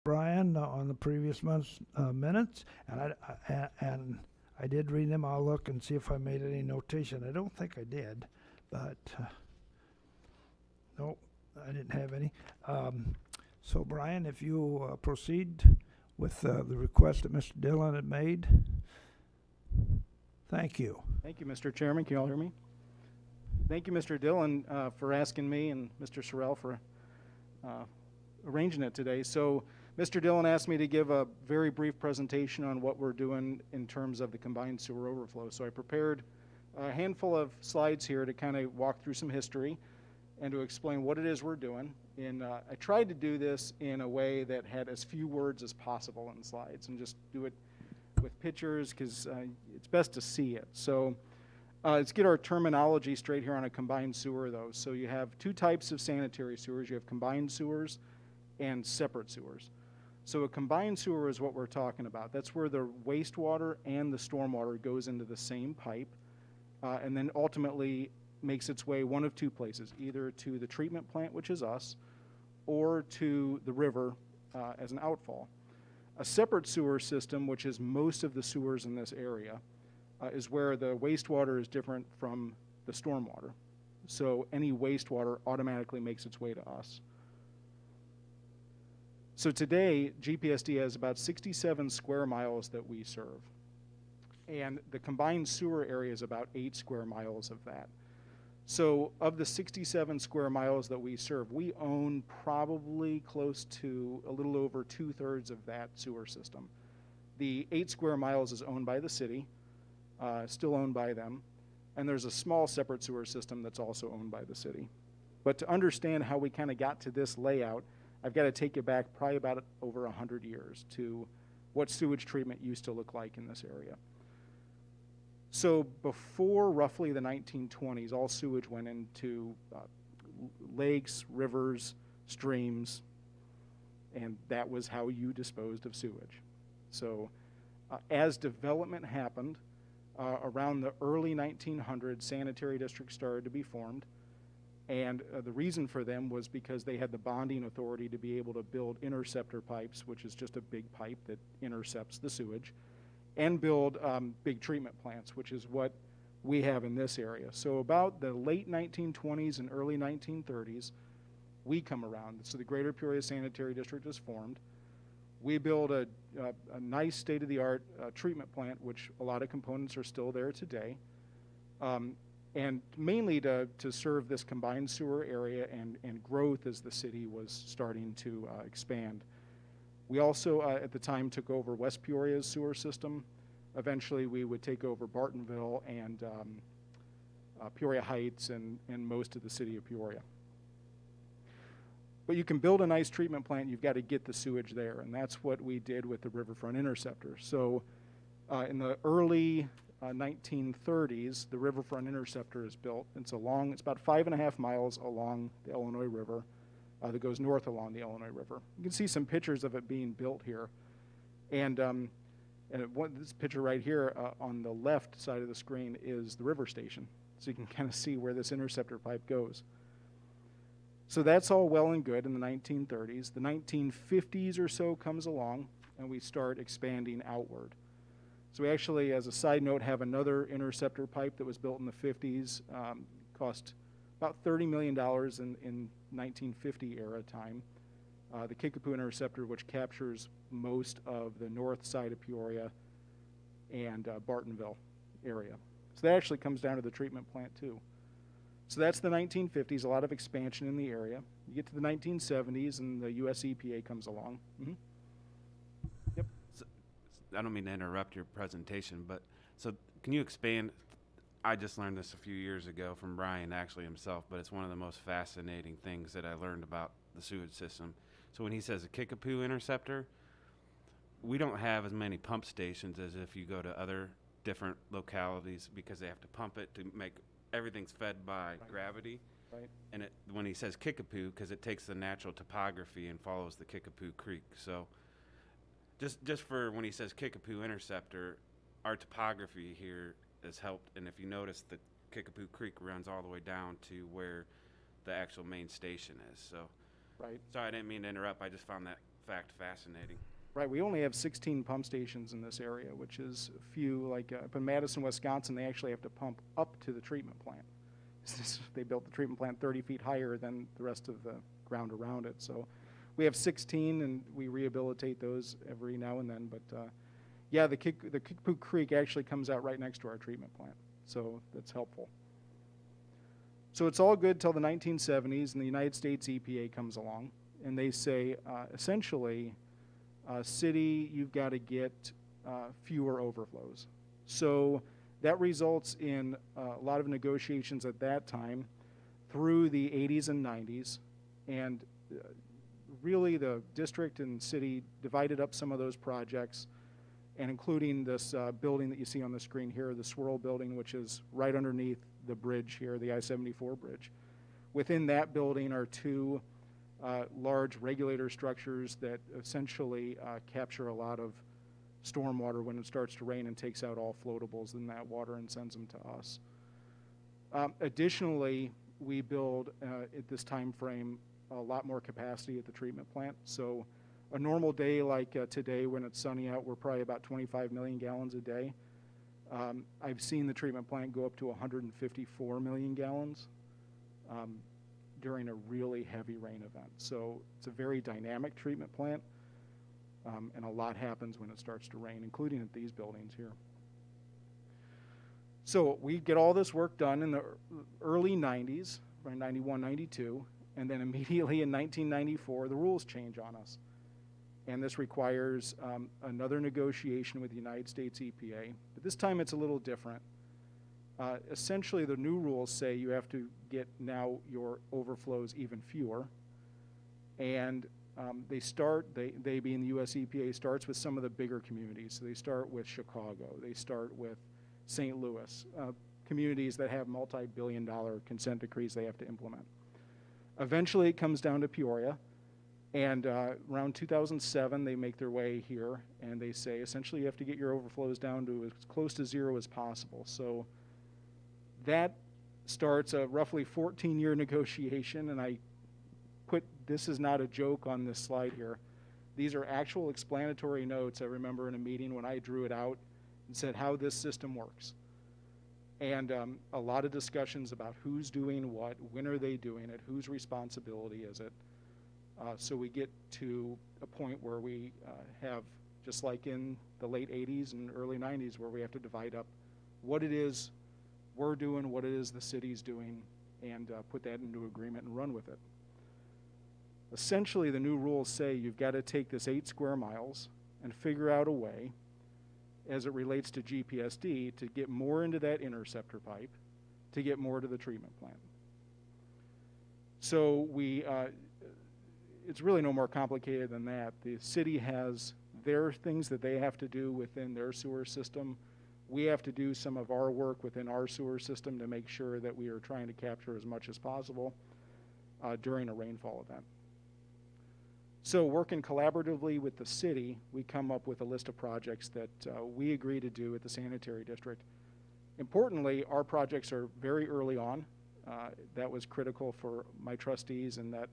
Brian, on the previous month's minutes, and I did read them. I'll look and see if I made any notation. I don't think I did, but no, I didn't have any. So, Brian, if you proceed with the request that Mr. Dillon had made, thank you. Thank you, Mr. Chairman. Can you all hear me? Thank you, Mr. Dillon, for asking me, and Mr. Sorrell for arranging it today. So, Mr. Dillon asked me to give a very brief presentation on what we're doing in terms of the combined sewer overflow. So I prepared a handful of slides here to kind of walk through some history and to explain what it is we're doing. And I tried to do this in a way that had as few words as possible in slides and just do it with pictures because it's best to see it. So let's get our terminology straight here on a combined sewer, though. So you have two types of sanitary sewers. You have combined sewers and separate sewers. So a combined sewer is what we're talking about. That's where the wastewater and the stormwater goes into the same pipe and then ultimately makes its way one of two places, either to the treatment plant, which is us, or to the river as an outfall. A separate sewer system, which is most of the sewers in this area, is where the wastewater is different from the stormwater. So any wastewater automatically makes its way to us. So today, GPSD has about 67 square miles that we serve. And the combined sewer area is about 8 square miles of that. So of the 67 square miles that we serve, we own probably close to a little over 2/3 of that sewer system. The 8 square miles is owned by the city, still owned by them. And there's a small separate sewer system that's also owned by the city. But to understand how we kind of got to this layout, I've got to take you back probably about over 100 years to what sewage treatment used to look like in this area. So before roughly the 1920s, all sewage went into lakes, rivers, streams, and that was how you disposed of sewage. So as development happened, around the early 1900s, sanitary districts started to be formed. And the reason for them was because they had the bonding authority to be able to build interceptor pipes, which is just a big pipe that intercepts the sewage, and build big treatment plants, which is what we have in this area. So about the late 1920s and early 1930s, we come around. So the Greater Peoria Sanitary District is formed. We build a nice state-of-the-art treatment plant, which a lot of components are still there today. And mainly to serve this combined sewer area and growth as the city was starting to expand. We also, at the time, took over West Peoria's sewer system. Eventually, we would take over Bartonville and Peoria Heights and most of the city of Peoria. But you can build a nice treatment plant, you've got to get the sewage there, and that's what we did with the Riverfront Interceptor. So in the early 1930s, the Riverfront Interceptor is built. It's about 5.5 miles along the Illinois River that goes north along the Illinois River. You can see some pictures of it being built here. And this picture right here on the left side of the screen is the river station. So you can kind of see where this interceptor pipe goes. So that's all well and good in the 1930s. The 1950s or so comes along, and we start expanding outward. So we actually, as a side note, have another interceptor pipe that was built in the 50s, cost about $30 million in 1950 era time. The Kickapoo Interceptor, which captures most of the north side of Peoria and Bartonville area. So that actually comes down to the treatment plant too. So that's the 1950s, a lot of expansion in the area. You get to the 1970s and the US EPA comes along. Mm-hmm. Yep. So, I don't mean to interrupt your presentation, but so can you expand? I just learned this a few years ago from Brian actually himself, but it's one of the most fascinating things that I learned about the sewage system. So when he says a Kickapoo interceptor, we don't have as many pump stations as if you go to other different localities because they have to pump it to make everything's fed by gravity. Right. And when he says Kickapoo, because it takes the natural topography and follows the Kickapoo Creek. So just for when he says Kickapoo interceptor, our topography here has helped. And if you notice, the Kickapoo Creek runs all the way down to where the actual main station is. So, right. Sorry, I didn't mean to interrupt. I just found that fact fascinating. Right, we only have 16 pump stations in this area, which is few. Like up in Madison, Wisconsin, they actually have to pump up to the treatment plant. They built the treatment plant 30 feet higher than the rest of the ground around it. So we have 16, and we rehabilitate those every now and then. But yeah, the Kickapoo Creek actually comes out right next to our treatment plant, so that's helpful. So it's all good till the 1970s, and the United States EPA comes along, and they say, essentially, city, you've got to get fewer overflows. So that results in a lot of negotiations at that time through the 80s and 90s, and really the district and city divided up some of those projects, and including this building that you see on the screen here, the Swirl Building, which is right underneath the bridge here, the I-74 bridge. Within that building are two large regulator structures that essentially capture a lot of stormwater when it starts to rain and takes out all floatables in that water and sends them to us. Additionally, we build at this time frame a lot more capacity at the treatment plant. So a normal day like today when it's sunny out, we're probably about 25 million gallons a day. I've seen the treatment plant go up to 154 million gallons during a really heavy rain event. So it's a very dynamic treatment plant, and a lot happens when it starts to rain, including at these buildings here. So we get all this work done in the early 90s, around 91, 92, and then immediately in 1994, the rules change on us. And this requires another negotiation with the United States EPA. But this time it's a little different. Essentially, the new rules say you have to get now your overflows even fewer. And they being the US EPA, starts with some of the bigger communities. So they start with Chicago. They start with St. Louis, communities that have multi-billion-dollar consent decrees they have to implement. Eventually, it comes down to Peoria. And around 2007, they make their way here, and they say, essentially, you have to get your overflows down to as close to zero as possible. So that starts a roughly 14-year negotiation, and I put, this is not a joke on this slide here. These are actual explanatory notes I remember in a meeting when I drew it out and said how this system works. And a lot of discussions about who's doing what, when are they doing it, whose responsibility is it. So we get to a point where we have, just like in the late 80s and early 90s, where we have to divide up what it is we're doing, what it is the city's doing, and put that into agreement and run with it. Essentially, the new rules say you've got to take this 8 square miles and figure out a way, as it relates to GPSD, to get more into that interceptor pipe, to get more to the treatment plant. So it's really no more complicated than that. The city has their things that they have to do within their sewer system. We have to do some of our work within our sewer system to make sure that we are trying to capture as much as possible during a rainfall event. So working collaboratively with the city, we come up with a list of projects that we agree to do at the sanitary district. Importantly, our projects are very early on. That was critical for my trustees, and that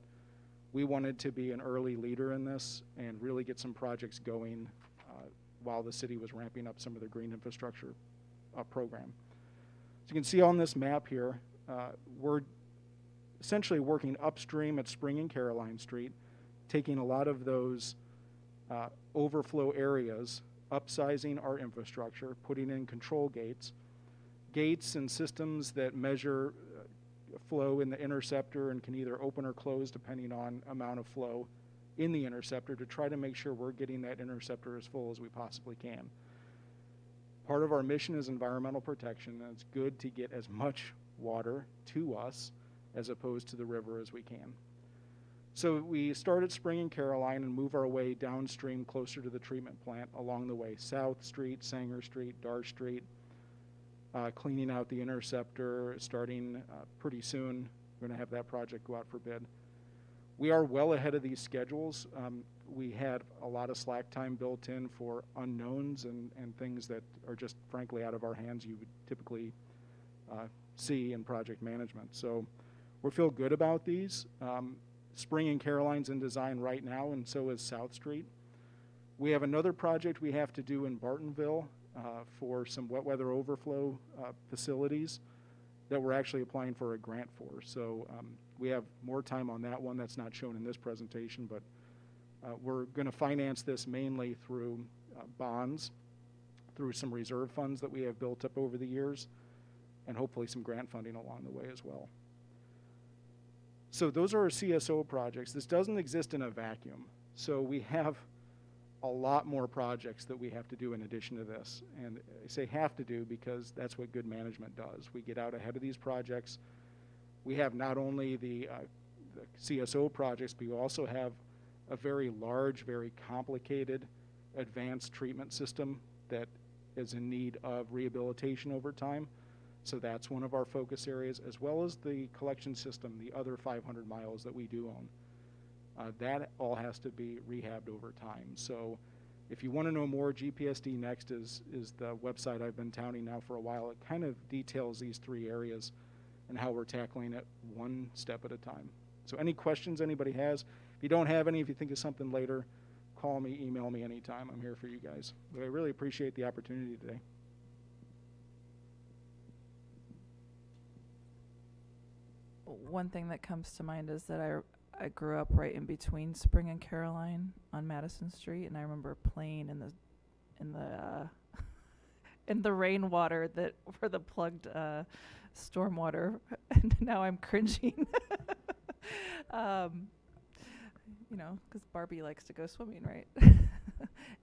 we wanted to be an early leader in this and really get some projects going while the city was ramping up some of their green infrastructure program. So you can see on this map here, we're essentially working upstream at Spring and Caroline Street, taking a lot of those overflow areas, upsizing our infrastructure, putting in control gates and systems that measure flow in the interceptor and can either open or close depending on amount of flow in the interceptor, to try to make sure we're getting that interceptor as full as we possibly can. Part of our mission is environmental protection, and it's good to get as much water to us as opposed to the river as we can. So we start at Spring and Caroline and move our way downstream closer to the treatment plant along the way. South Street, Sanger Street, Dar Street, cleaning out the interceptor starting pretty soon. We're going to have that project go out for bid. We are well ahead of these schedules. We had a lot of slack time built in for unknowns and things that are just frankly out of our hands you would typically see in project management. So we feel good about these. Spring and Caroline's in design right now, and so is South Street. We have another project we have to do in Bartonville for some wet weather overflow facilities that we're actually applying for a grant for. So we have more time on that one. That's not shown in this presentation, but we're going to finance this mainly through bonds, through some reserve funds that we have built up over the years, and hopefully some grant funding along the way as well. So those are our CSO projects. This doesn't exist in a vacuum. So we have a lot more projects that we have to do in addition to this. And I say have to do because that's what good management does. We get out ahead of these projects. We have not only the CSO projects, but we also have a very large, very complicated advanced treatment system that is in need of rehabilitation over time. So that's one of our focus areas, as well as the collection system, the other 500 miles that we do own. That all has to be rehabbed over time. So if you want to know more, GPSD Next is the website I've been touting now for a while. It kind of details these three areas and how we're tackling it one step at a time. So any questions anybody has? If you don't have any, if you think of something later, call me, email me anytime. I'm here for you guys. But I really appreciate the opportunity today. One thing that comes to mind is that I grew up right in between Spring and Caroline on Madison Street, and I remember playing in the rainwater that for the plugged stormwater, and now I'm cringing. You know, because Barbie likes to go swimming, right?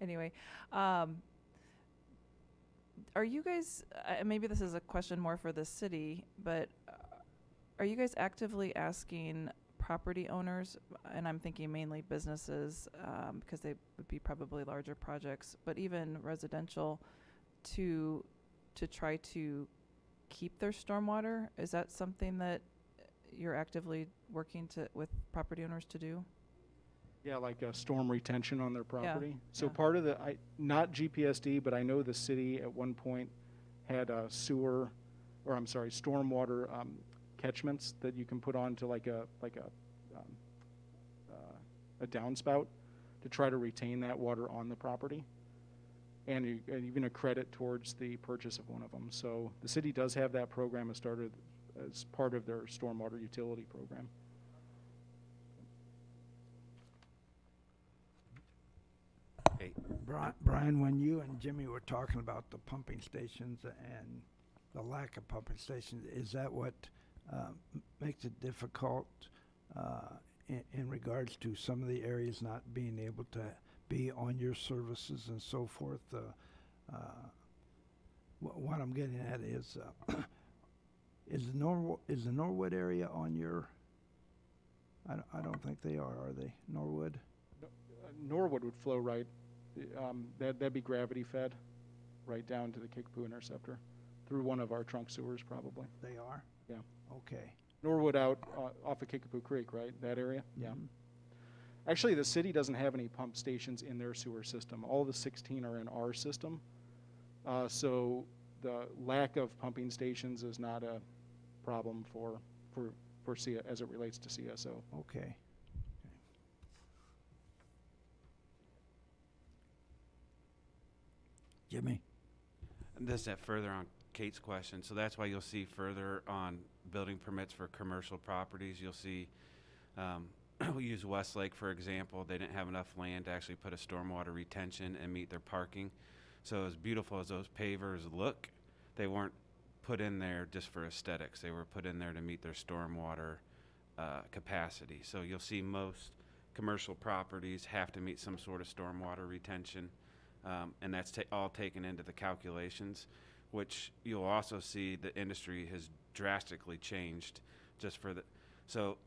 Anyway, are you guys? Maybe this is a question more for the city, but are you guys actively asking property owners, and I'm thinking mainly businesses, because they would be probably larger projects, but even residential, to try to keep their stormwater? Is that something that you're actively working with property owners to do? Yeah, like a storm retention on their property. So yeah. part of the, not GPSD, but I know the city at one point had a stormwater catchments that you can put onto like a downspout to try to retain that water on the property, and even a credit towards the purchase of one of them. So the city does have that program started as part of their stormwater utility program. Hey, Brian, when you and Jimmy were talking about the pumping stations and the lack of pumping stations, is that what makes it difficult in regards to some of the areas not being able to be on your services and so forth? What I'm getting at is the Norwood area on your? I don't think they are they? Norwood? Norwood would flow right. That'd be gravity fed right down to the Kickapoo Interceptor through one of our trunk sewers probably. They are? Yeah. Okay. Norwood out off of Kickapoo Creek, right? That area? Yeah. Actually, the city doesn't have any pump stations in their sewer system. All the 16 are in our system. So the lack of pumping stations is not a problem for as it relates to CSO. Okay. Jimmy? this that further on Kate's question. So that's why you'll see further on building permits for commercial properties. You'll see, we'll use Westlake for example. They didn't have enough land to actually put a stormwater retention and meet their parking. So as beautiful as those pavers look, they weren't put in there just for aesthetics. They were put in there to meet their stormwater capacity. So you'll see most commercial properties have to meet some sort of stormwater retention, and that's all taken into the calculations, which you'll also see the industry has drastically changed just for the, so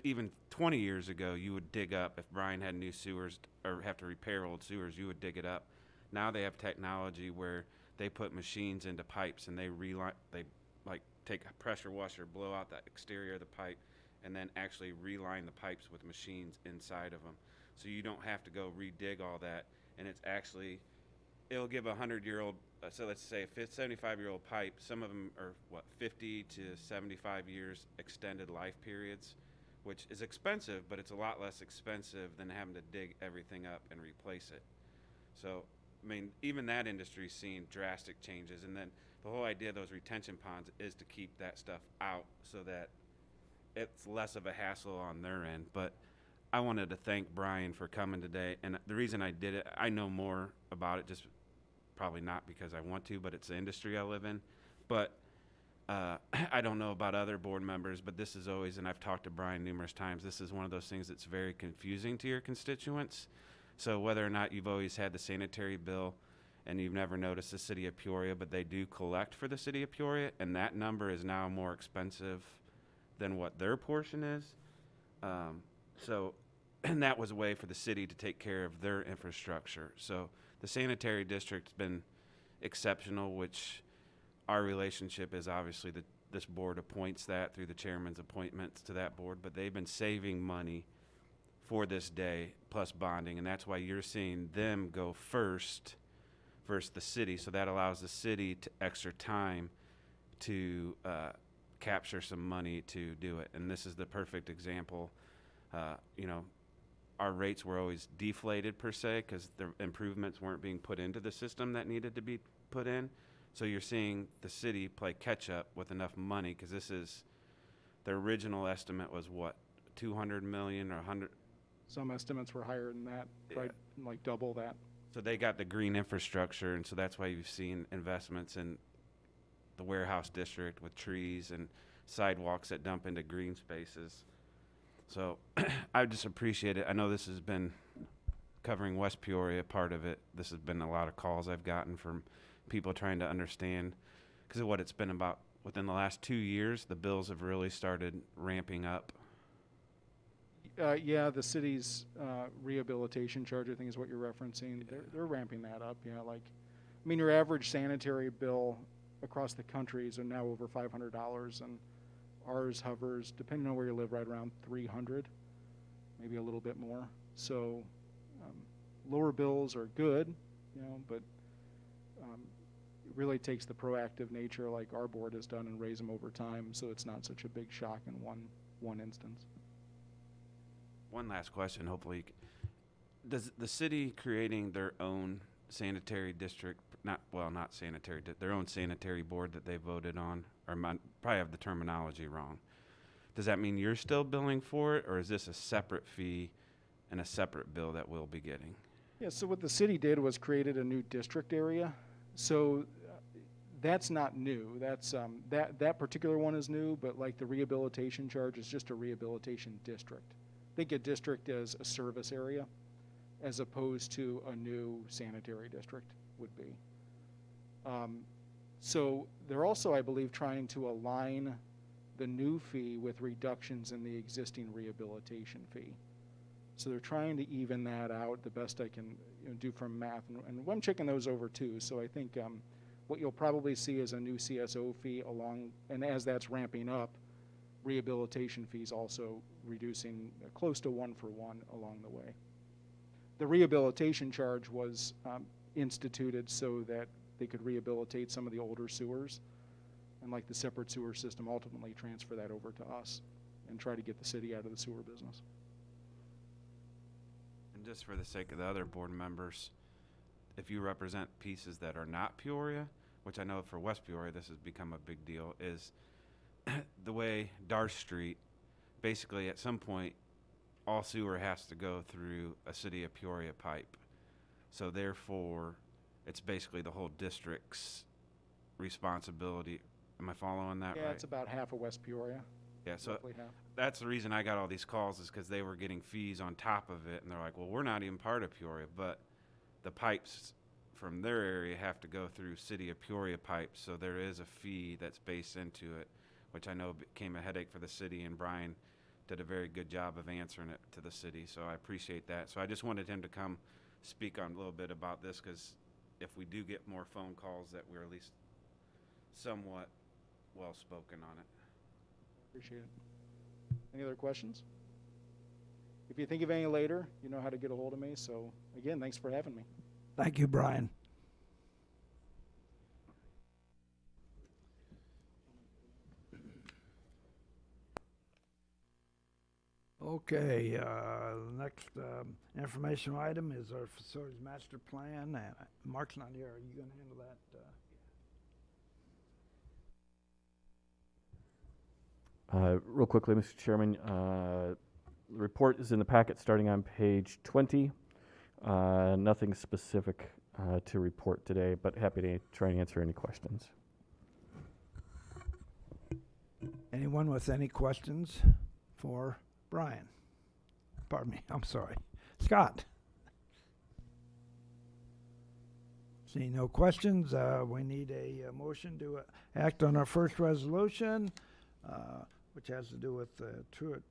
even 20 years ago, you would dig up, if Brian had new sewers or have to repair old sewers, you would dig it up. Now they have technology where they put machines into pipes and they like take a pressure washer, blow out the exterior of the pipe, and then actually reline the pipes with machines inside of them. So you don't have to go redig all that, and it's actually, it'll give a 100-year-old, so let's say a 75-year-old pipe, some of them are 50 to 75 years extended life periods, which is expensive, but it's a lot less expensive than having to dig everything up and replace it. So, I mean, even that industry's seen drastic changes. And then the whole idea of those retention ponds is to keep that stuff out so that it's less of a hassle on their end. But I wanted to thank Brian for coming today. And the reason I did it, I know more about it, just probably not because I want to, but it's the industry I live in. But I don't know about other board members, but this is always, and I've talked to Brian numerous times, this is one of those things that's very confusing to your constituents. So whether or not you've always had the sanitary bill and you've never noticed the city of Peoria, but they do collect for the city of Peoria, and that number is now more expensive than what their portion is. And that was a way for the city to take care of their infrastructure. So the sanitary district's been exceptional, which our relationship is obviously that this board appoints that through the chairman's appointments to that board, but they've been saving money for this day plus bonding, and that's why you're seeing them go first versus the city. So that allows the city to extra time to capture some money to do it. And this is the perfect example. Our rates were always deflated per se because the improvements weren't being put into the system that needed to be put in. So you're seeing the city play catch up with enough money because this is, the original estimate was what, 200 million or 100? Some estimates were higher than that, probably like double that. So they got the green infrastructure, and so that's why you've seen investments in the warehouse district with trees and sidewalks that dump into green spaces. So I just appreciate it. I know this has been covering West Peoria, part of it. This has been a lot of calls I've gotten from people trying to understand, because of what it's been about. Within the last 2 years, the bills have really started ramping up. Yeah, the city's rehabilitation charge, I think, is what you're referencing. They're ramping that up. Yeah, like, I mean, your average sanitary bill across the country is now over $500, and ours hovers, depending on where you live, right around 300, maybe a little bit more. So lower bills are good, but it really takes the proactive nature like our board has done and raise them over time, so it's not such a big shock in one instance. One last question, hopefully. Does the city creating their own sanitary district, their own sanitary board that they voted on, or probably have the terminology wrong, does that mean you're still billing for it, or is this a separate fee and a separate bill that we'll be getting? Yeah, so what the city did was created a new district area. So that's not new. That's that particular one is new, but like the rehabilitation charge is just a rehabilitation district. Think a district as a service area as opposed to a new sanitary district would be. So they're also, I believe, trying to align the new fee with reductions in the existing rehabilitation fee. So they're trying to even that out the best I can do from math. And I'm checking those over too. So I think what you'll probably see is a new CSO fee and as that's ramping up, rehabilitation fees also reducing close to 1-for-1 along the way. The rehabilitation charge was instituted so that they could rehabilitate some of the older sewers, and like the separate sewer system, ultimately transfer that over to us and try to get the city out of the sewer business. And just for the sake of the other board members, if you represent pieces that are not Peoria, which I know for West Peoria this has become a big deal, is the way Darth Street, basically at some point, all sewer has to go through a city of Peoria pipe. So therefore, it's basically the whole district's responsibility. Am I following that right? Yeah, it's about half of West Peoria. Yeah, so Roughly half. that's the reason I got all these calls, is because they were getting fees on top of it, and they're like, well, we're not even part of Peoria, but the pipes from their area have to go through city of Peoria pipes, so there is a fee that's based into it, which I know became a headache for the city, and Brian did a very good job of answering it to the city, so I appreciate that. So I just wanted him to come speak on a little bit about this, because if we do get more phone calls, that we're at least somewhat well-spoken on it. Appreciate it. Any other questions? If you think of any later, you know how to get a hold of me. So again, thanks for having me. Thank you, Brian. Okay, the next informational item is our facilities master plan. And Mark's not here. Are you going to handle that? Real quickly, Mr. Chairman, the report is in the packet starting on page 20. Nothing specific to report today, but happy to try and answer any questions. Anyone with any questions for Brian? Pardon me, I'm sorry. Scott? Seeing no questions, we need a motion to act on our first resolution, which has to do with the Truett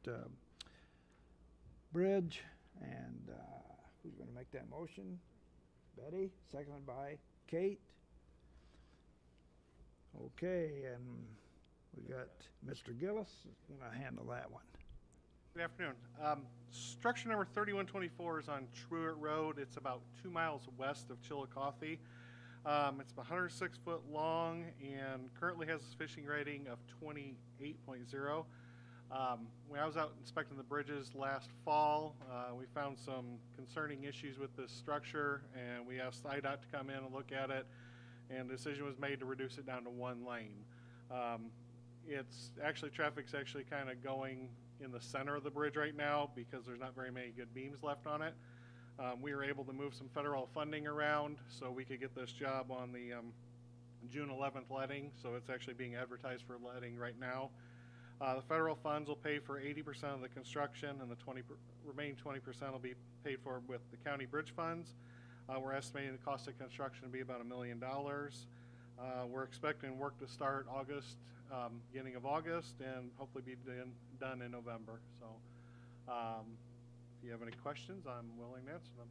Bridge. And who's going to make that motion? Betty, seconded by Kate. Okay, and we got Mr. Gillis is going to handle that one. Good afternoon. Structure number 3124 is on Truett Road. It's about 2 miles west of Chillicothe. It's 106 foot long and currently has a fishing rating of 28.0. When I was out inspecting the bridges last fall, we found some concerning issues with this structure, and we asked IDOT to come in and look at it, and the decision was made to reduce it down to 1 lane. Traffic's actually kind of going in the center of the bridge right now because there's not very many good beams left on it. We were able to move some federal funding around so we could get this job on the June 11th letting, so it's actually being advertised for letting right now. The federal funds will pay for 80% of the construction, and the remaining 20% will be paid for with the county bridge funds. We're estimating the cost of construction to be about $1 million. We're expecting work to start beginning of August, and hopefully be done in November. So if you have any questions, I'm willing to answer them.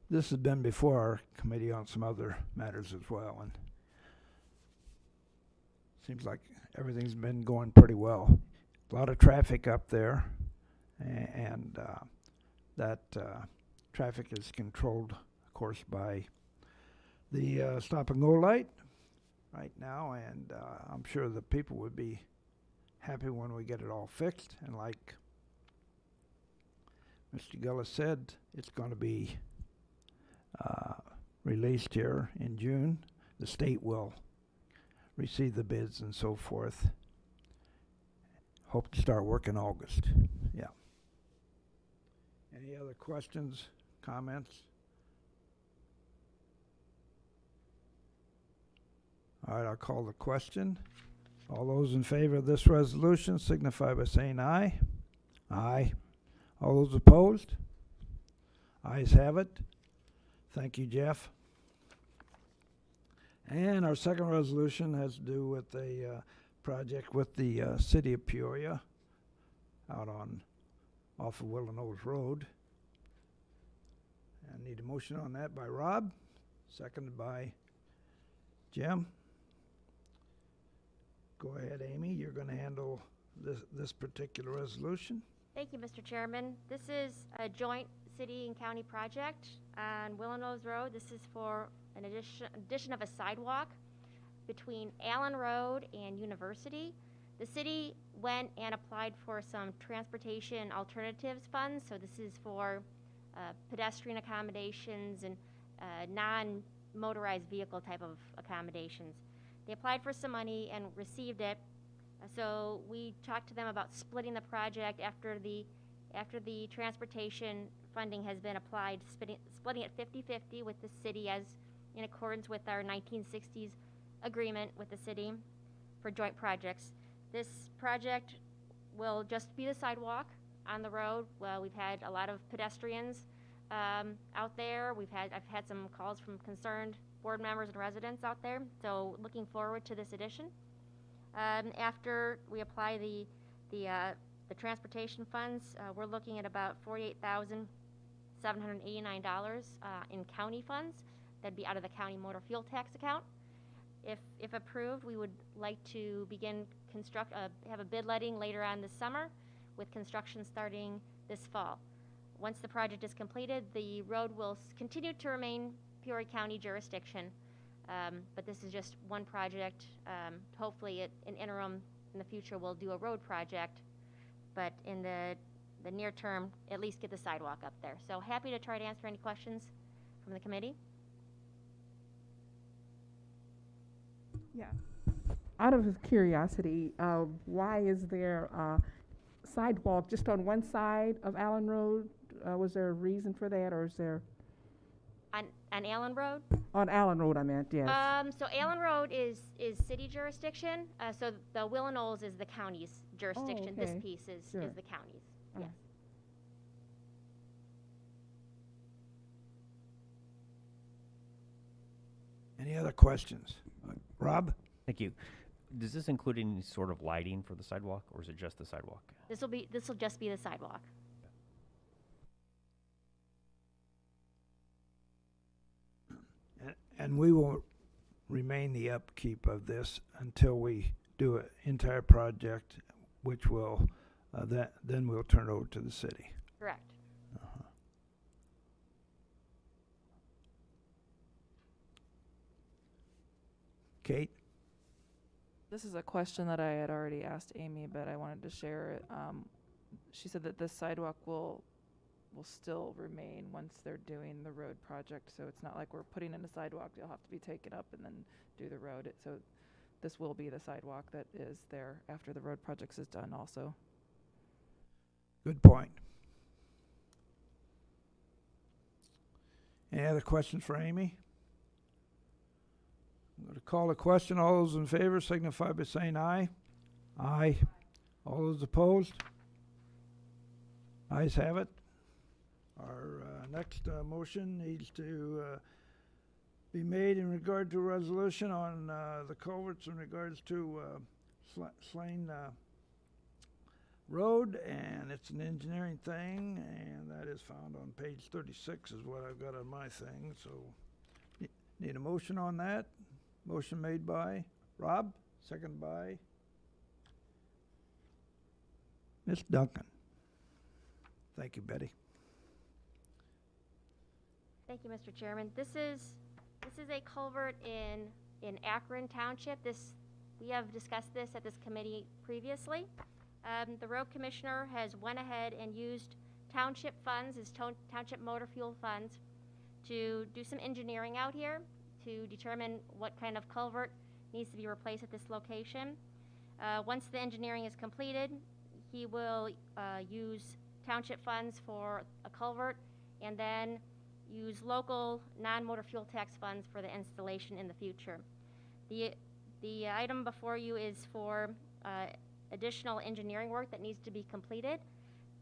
This has been before our committee on some other matters as well, and seems like everything's been going pretty well. A lot of traffic up there, and that traffic is controlled, of course, by the stop and go light right now, and I'm sure the people would be happy when we get it all fixed. And like Mr. Gillis said, it's going to be released here in June. The state will receive the bids and so forth. Hope to start work in August. Yeah. Any other questions, comments? All right, I'll call the question. All those in favor of this resolution signify by saying aye. Aye. All those opposed? Ayes have it. Thank you, Jeff. And our second resolution has to do with a project with the city of Peoria out off of Willow Road. I need a motion on that by Rob, seconded by Jim. Go ahead, Amy. You're going to handle this particular resolution. Thank you, Mr. Chairman. This is a joint city and county project on Willow Road. This is for an addition of a sidewalk between Allen Road and University. The city went and applied for some transportation alternatives funds, so this is for pedestrian accommodations and non-motorized vehicle type of accommodations. They applied for some money and received it, so we talked to them about splitting the project after the transportation funding has been applied, splitting it 50-50 with the city as in accordance with our 1960s agreement with the city for joint projects. This project will just be the sidewalk on the road. Well, we've had a lot of pedestrians out there. I've had some calls from concerned board members and residents out there, so looking forward to this addition. After we apply the transportation funds, we're looking at about $48,789 in county funds. That'd be out of the county motor fuel tax account. If approved, we would like to begin have a bid letting later on this summer, with construction starting this fall. Once the project is completed, the road will continue to remain Peoria County jurisdiction, but this is just one project, hopefully an interim in the future, we'll do a road project, but in the near term, at least get the sidewalk up there. So happy to try to answer any questions from the committee. Yeah. Out of curiosity, why is there a sidewalk just on one side of Allen Road? Was there a reason for that, or is there? On Allen Road? On Allen Road, I meant, yes. So Allen Road is city jurisdiction, so the Willow Knolls is the county's jurisdiction. This okay. piece is Sure. the county's, Oh. yes. Any other questions? Rob? Thank you. Does this include any sort of lighting for the sidewalk, or is it just the sidewalk? This will just be the sidewalk. And we will remain the upkeep of this until we do an entire project, which will, then we'll turn it over to the city. Correct. Kate? This is a question that I had already asked Amy, but I wanted to share it. She said that this sidewalk will still remain once they're doing the road project, so it's not like we're putting in a sidewalk, it'll have to be taken up and then do the road. So this will be the sidewalk that is there after the road project is done also. Good point. Any other questions for Amy? I'm going to call the question. All those in favor signify by saying aye. Aye. All those opposed? Ayes have it. Our next motion needs to be made in regard to a resolution on the culverts in regards to Slane Road, and it's an engineering thing, and that is found on page 36 is what I've got on my thing. So need a motion on that. Motion made by Rob, second by Ms. Duncan. Thank you, Betty. Thank you, Mr. Chairman. This is a culvert in Akron Township. We have discussed this at this committee previously. The road commissioner has went ahead and used township funds, his township motor fuel funds, to do some engineering out here to determine what kind of culvert needs to be replaced at this location. Once the engineering is completed, he will use township funds for a culvert and then use local non-motor fuel tax funds for the installation in the future. The item before you is for additional engineering work that needs to be completed.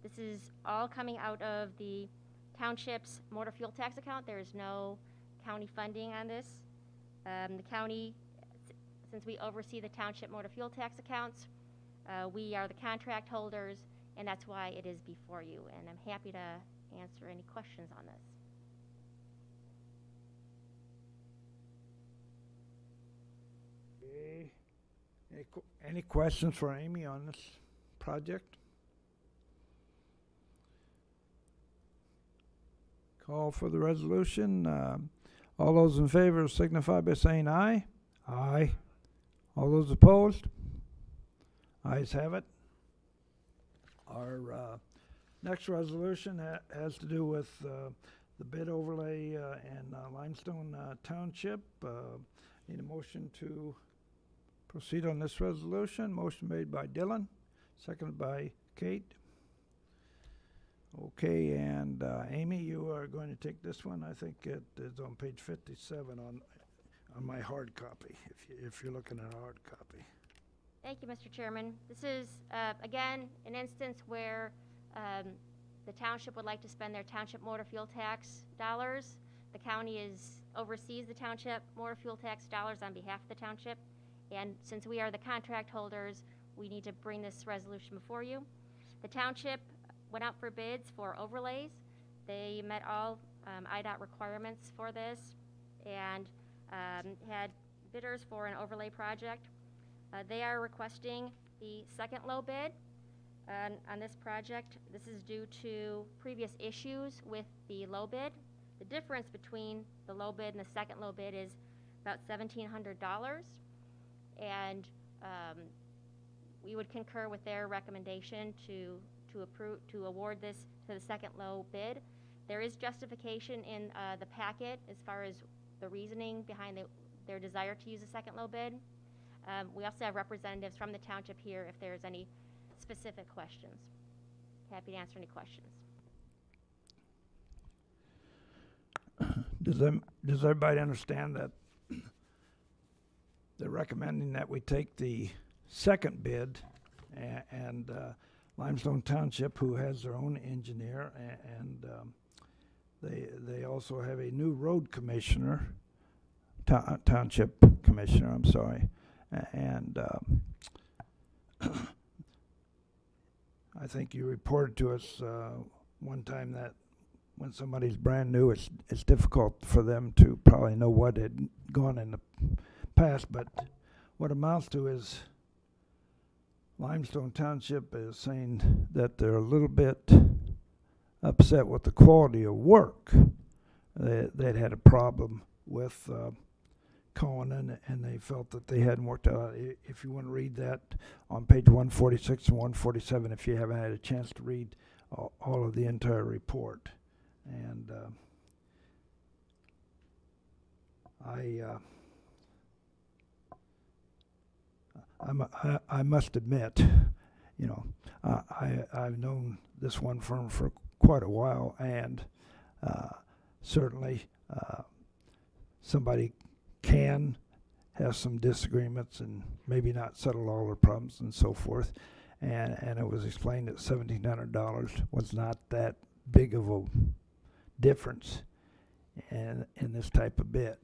This is all coming out of the township's motor fuel tax account. There is no county funding on this. The county, since we oversee the township motor fuel tax accounts, we are the contract holders, and that's why it is before you. And I'm happy to answer any questions on this. Okay. Any questions for Amy on this project? Call for the resolution. All those in favor signify by saying aye. Aye. All those opposed? Ayes have it. Our next resolution has to do with the bid overlay in Limestone Township. Need a motion to proceed on this resolution. Motion made by Dylan, seconded by Kate. Okay, and Amy, you are going to take this one. I think it is on page 57 on my hard copy, if you're looking at a hard copy. Thank you, Mr. Chairman. This is, again, an instance where the township would like to spend their township motor fuel tax dollars. The county oversees the township motor fuel tax dollars on behalf of the township. And since we are the contract holders, we need to bring this resolution before you. The township went out for bids for overlays. They met all IDOT requirements for this and had bidders for an overlay project. They are requesting the second low bid on this project. This is due to previous issues with the low bid. The difference between the low bid and the second low bid is about $1,700. And we would concur with their recommendation to award this to the second low bid. There is justification in the packet as far as the reasoning behind their desire to use a second low bid. We also have representatives from the township here if there's any specific questions. Happy to answer any questions. Does everybody understand that they're recommending that we take the second bid and Limestone Township, who has their own engineer, and they also have a new road commissioner, township commissioner, I'm sorry, and I think you reported to us one time that when somebody's brand new, it's difficult for them to probably know what had gone in the past, but what amounts to is Limestone Township is saying that they're a little bit upset with the quality of work. They'd had a problem with Conan, and they felt that they hadn't worked out. If you want to read that on page 146 and 147, if you haven't had a chance to read all of the entire report. And I must admit, you know, I've known this one firm for quite a while, and certainly somebody can have some disagreements and maybe not settle all their problems and so forth. And it was explained that $1,700 was not that big of a difference in this type of bid.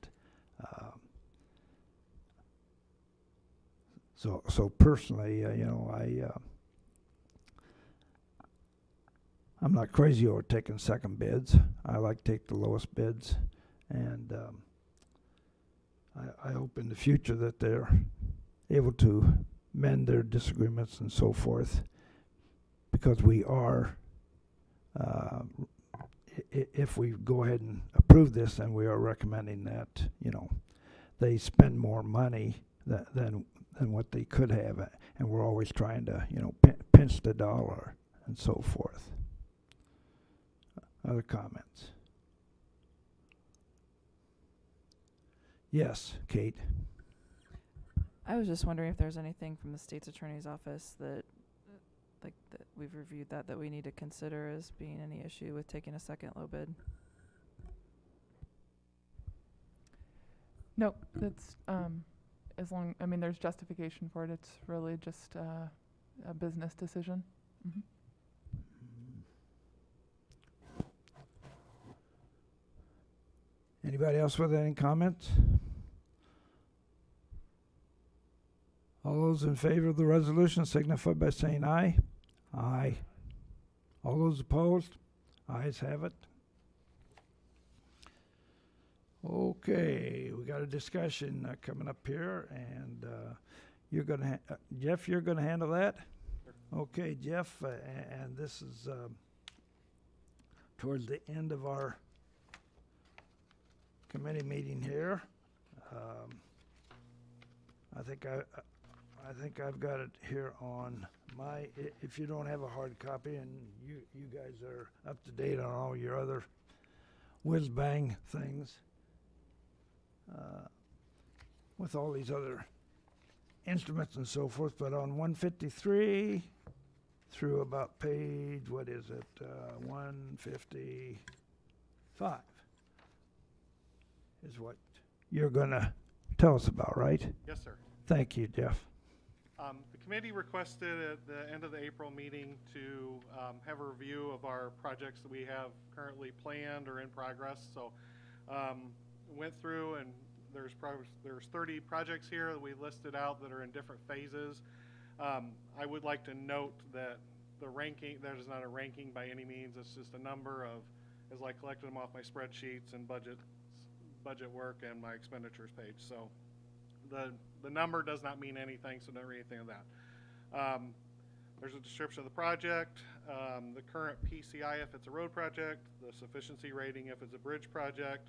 So personally, you know, I'm not crazy over taking second bids. I like to take the lowest bids, and I hope in the future that they're able to mend their disagreements and so forth, because we are, if we go ahead and approve this, then we are recommending that, you know, they spend more money than what they could have, and we're always trying to, you know, pinch the dollar and so forth. Other comments? Yes, Kate. I was just wondering if there's anything from the state's attorney's office that we've reviewed that we need to consider as being any issue with taking a second low bid. No, that's I mean, there's justification for it. It's really just a business decision. Mm-hmm. Anybody else with any comments? All those in favor of the resolution signify by saying aye. Aye. All those opposed? Ayes have it. Okay, we got a discussion coming up here, and you're gonna Jeff, you're gonna handle that? Sure. Okay, Jeff, and this is towards the end of our committee meeting here. I think I've got it here on my. If you don't have a hard copy, and you guys are up to date on all your other whiz bang things. With all these other instruments and so forth, but on 153 through about page, what is it, 155 is what you're going to tell us about, right? Yes, sir. Thank you, Jeff. The committee requested at the end of the April meeting to have a review of our projects that we have currently planned or in progress. So went through, and there's 30 projects here that we listed out that are in different phases. I would like to note that the ranking, that is not a ranking by any means. It's just a number of, as I collected them off my spreadsheets and budget work and my expenditures page. So the number does not mean anything, so don't read anything of that. There's a description of the project, the current PCI if it's a road project, the sufficiency rating if it's a bridge project,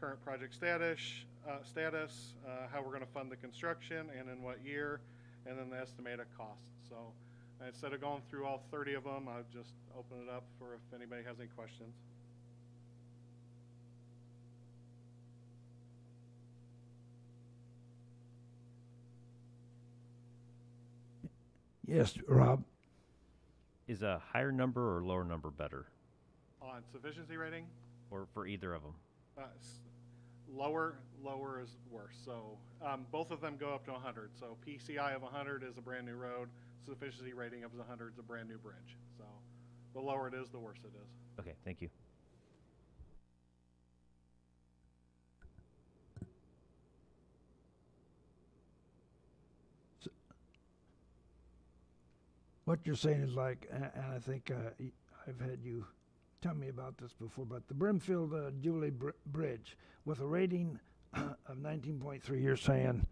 current project status, how we're going to fund the construction and in what year, and then the estimated cost. So instead of going through all 30 of them, I'll just open it up for if anybody has any questions. Yes, Rob? Is a higher number or lower number better, On sufficiency rating, or for either of them? lower is worse. So both of them go up to 100. So PCI of 100 is a brand new road. Sufficiency rating of 100 is a brand new bridge. So the lower it is, the worse it is. Okay, thank you. What you're saying is like, and I think I've had you tell me about this before, but the Brimfield Jubilee Bridge with a rating of 19.3, you're saying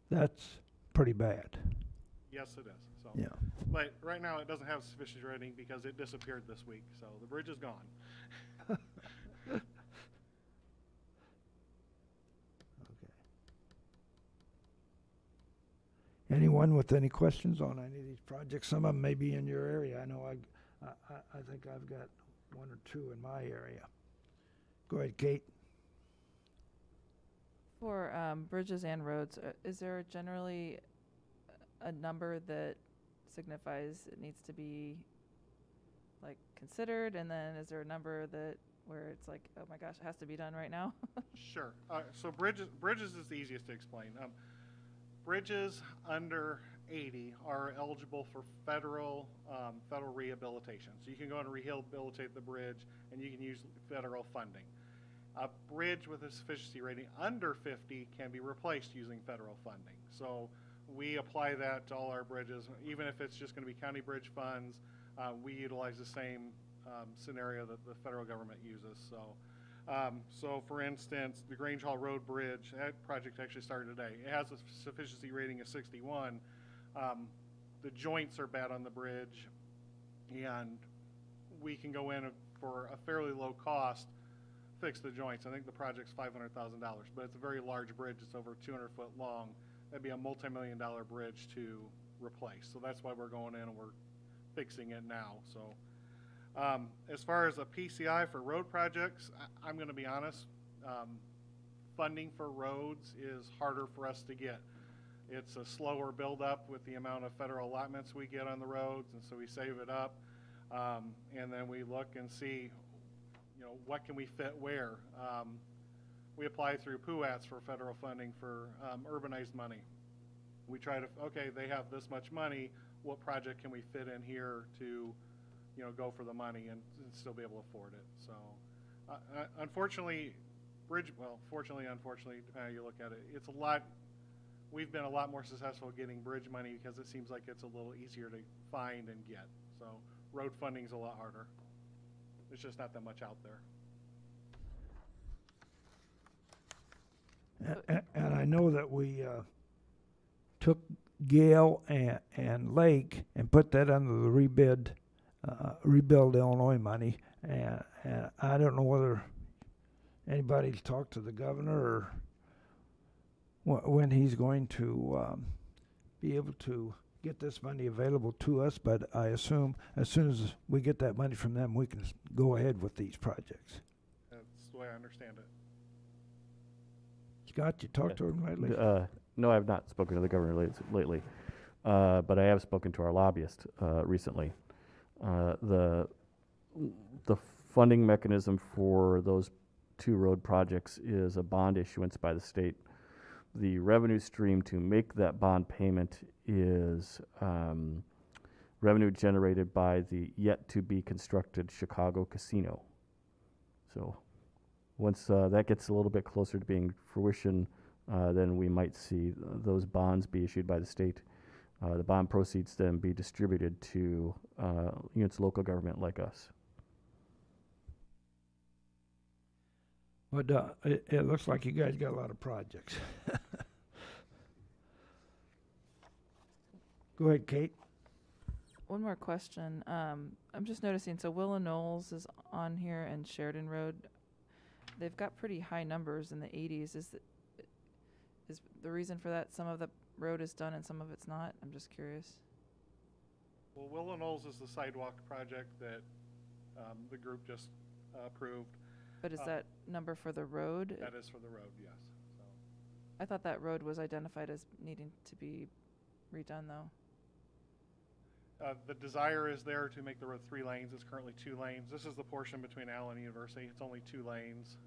that's pretty bad. Yes, it is. So, Yeah. but right now it doesn't have sufficiency rating because it disappeared this week. So the bridge is gone. Okay. Anyone with any questions on any of these projects? Some of them may be in your area. I know I think I've got one or two in my area. Go ahead, Kate. For bridges and roads, is there generally a number that signifies it needs to be like considered, and then is there a number that where it's like, oh my gosh, it has to be done right now? Sure. So bridges is the easiest to explain. Bridges under 80 are eligible for federal rehabilitation. So you can go and rehabilitate the bridge, and you can use federal funding. A bridge with a sufficiency rating under 50 can be replaced using federal funding. So we apply that to all our bridges, even if it's just going to be county bridge funds. We utilize the same scenario that the federal government uses. So for instance, the Grange Hall Road Bridge, that project actually started today. It has a sufficiency rating of 61. The joints are bad on the bridge, and we can go in for a fairly low cost, fix the joints. I think the project's $500,000, but it's a very large bridge. It's over 200 foot long. That'd be a multi-million-dollar bridge to replace. So that's why we're going in and we're fixing it now. So as far as a PCI for road projects, I'm going to be honest, funding for roads is harder for us to get. It's a slower build-up with the amount of federal allotments we get on the roads, and so we save it up, and then we look and see, what can we fit where. We apply through PUATs for federal funding for urbanized money. We try to, okay, they have this much money, what project can we fit in here to go for the money and still be able to afford it. So unfortunately, fortunately, unfortunately, depending on how you look at it, we've been a lot more successful getting bridge money because it seems like it's a little easier to find and get. So road funding's a lot harder. There's just not that much out there. And I know that we took Gale and Lake and put that under the Rebuild Illinois money, and I don't know whether anybody's talked to the governor or when he's going to be able to get this money available to us, but I assume as soon as we get that money from them, we can go ahead with these projects. That's the way I understand it. Scott, you talked to him lately? No, I've not spoken to the governor lately, but I have spoken to our lobbyist recently. The funding mechanism for those two road projects is a bond issuance by the state. The revenue stream to make that bond payment is revenue generated by the yet-to-be-constructed Chicago casino. So once that gets a little bit closer to being fruition, then we might see those bonds be issued by the state. The bond proceeds then be distributed to units of local government like us. But it looks like you guys got a lot of projects. Go ahead, Kate. One more question. I'm just noticing, so Willow Knolls is on here and Sheridan Road. They've got pretty high numbers in the 80s. Is the reason for that some of the road is done and some of it's not? I'm just curious. Well, Willow Knolls is the sidewalk project that the group just approved. But is that number for the road? That is for the road, yes. So, I thought that road was identified as needing to be redone, though. the desire is there to make the road 3 lanes. It's currently 2 lanes. This is the portion between Allen and University. It's only 2 lanes.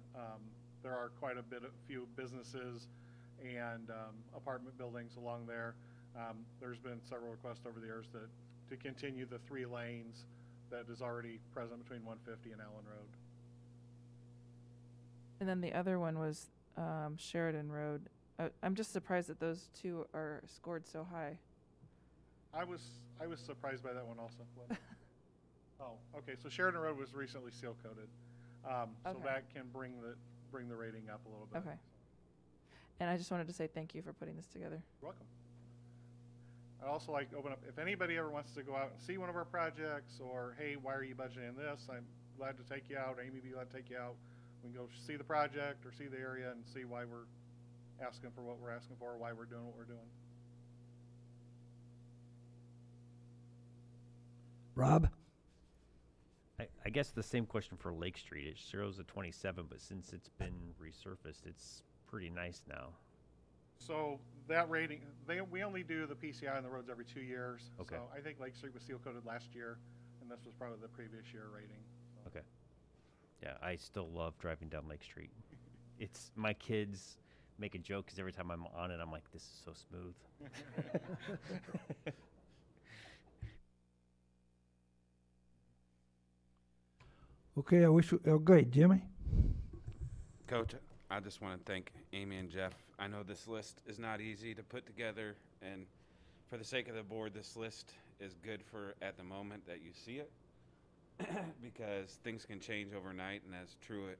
There are quite a few businesses and apartment buildings along there. There's been several requests over the years to continue the 3 lanes that is already present between 150 and Allen Road. And then the other one was Sheridan Road. I'm just surprised that those two are scored so high. I was surprised by that one also. Oh, okay. So Sheridan Road was recently seal coated, so Okay. that can bring the rating up a little bit. Okay. And I just wanted to say thank you for putting this together. You're welcome. I'd also like to open up, if anybody ever wants to go out and see one of our projects, or hey, why are you budgeting this? I'm glad to take you out. Amy be glad to take you out. We can go see the project or see the area and see why we're asking for what we're asking for, or why we're doing what we're doing. Rob? I guess the same question for Lake Street. It shows a 27, but since it's been resurfaced, it's pretty nice now. So that rating, we only do the PCI on the roads every 2 years. Okay. So I think Lake Street was seal coated last year, and this was probably the previous year rating. So. Okay. Yeah, I still love driving down Lake Street. It's my kids make a joke because every time I'm on it, I'm like, this is so smooth. Okay, great, Jimmy? Coach, I just want to thank Amy and Jeff. I know this list is not easy to put together, and for the sake of the board, this list is good for at the moment that you see it, because things can change overnight, and as Truett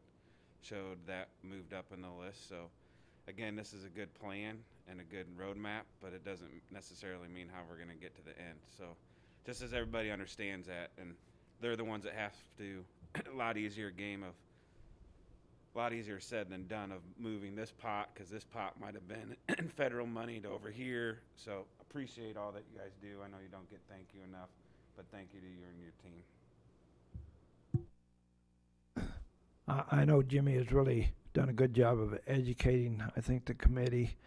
showed, that moved up in the list. So again, this is a good plan and a good roadmap, but it doesn't necessarily mean how we're going to get to the end. So just as everybody understands that, and they're the ones that have to a lot easier said than done of moving this pot, because this pot might have been federal money to over here. So appreciate all that you guys do. I know you don't get thank you enough, but thank you to you and your team. I know Jimmy has really done a good job of educating, I think, the committee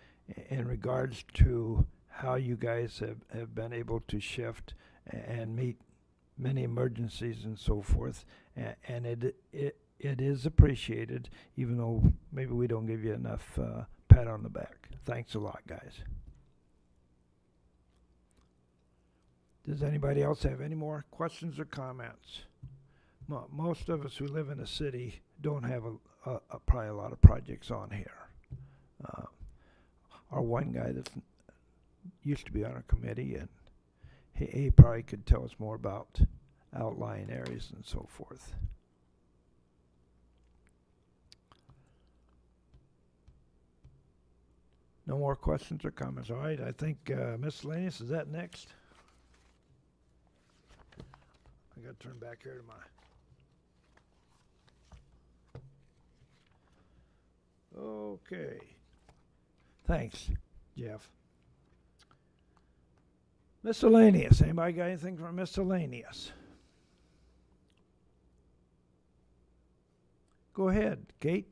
in regards to how you guys have been able to shift and meet many emergencies and so forth, and it is appreciated, even though maybe we don't give you enough pat on the back. Thanks a lot, guys. Does anybody else have any more questions or comments? Most of us who live in the city don't have probably a lot of projects on here. Our one guy that used to be on our committee, and he probably could tell us more about outlying areas and so forth. No more questions or comments. All right, I think miscellaneous, is that next? I got to turn back here to my... Okay. Thanks, Jeff. Miscellaneous. Anybody got anything from miscellaneous? Go ahead, Kate.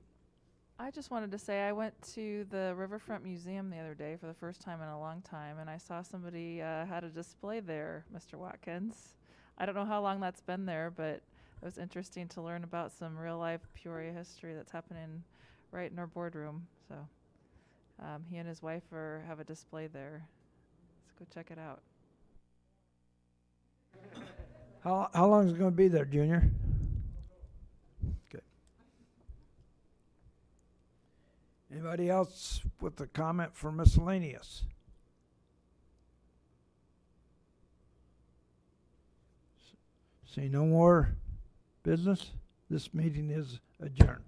I just wanted to say I went to the Riverfront Museum the other day for the first time in a long time, and I saw somebody had a display there, Mr. Watkins. I don't know how long that's been there, but it was interesting to learn about some real-life Peoria history that's happening right in our boardroom. So he and his wife have a display there. Let's go check it out. How long is it going to be there, Junior? Okay. Anybody else with a comment for miscellaneous? See no more business? This meeting is adjourned.